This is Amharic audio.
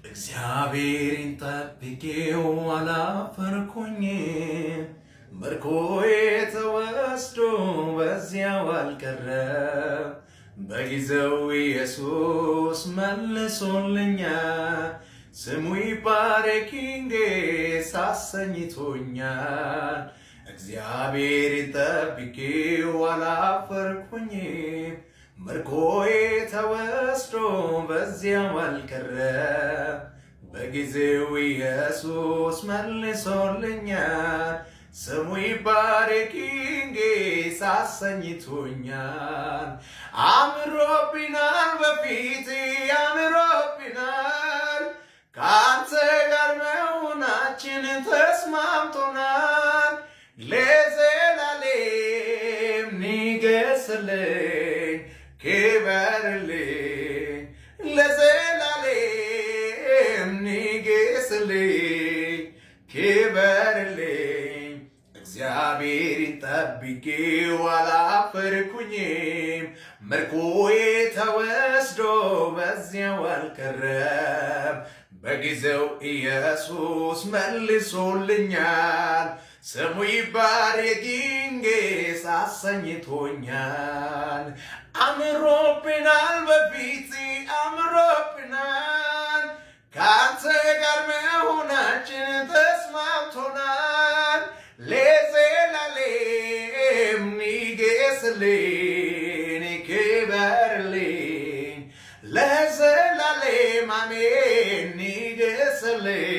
እግዚአብሔርን ጠብቄው አላፈርኩኝም። ምርኮዬ ተወስዶ በዚያው አልቀረም። በጊዜው ኢየሱስ መልሶልኛል። ስሙ ይባረክ ጌታ አሰኝቶኛል። እግዚአብሔርን ጠብቄው አላፈርኩኝም። ምርኮዬ ተወስዶ በዚያው አልቀረም። በጊዜው ኢየሱስ መልሶልኛል። ስሙ ይባረክ ጌታ አሰኝቶኛል። አምሮብናል በፊት አምሮብናል። ከአንተ ጋር መሆናችን ተስማምቶናል። ለዘላለም ንገስልኝ ክበርልኝ። ለዘላለም ንገስልኝ ክበርልኝ። እግዚአብሔርን ጠብቄው አላፈርኩኝም። ምርኮዬ ተወስዶ በዚያው አልቀረም። በጊዜው ኢየሱስ መልሶልኛል። ስሙ ይባረክ ጌታ አሰኝቶኛል። አምሮብናል በፊት አምሮብናል። ከአንተ ጋር መሆናችን ተስማምቶናል። ለዘላለም ንገስልኝ ክበርልኝ። ለዘላለም አሜን ንገስልኝ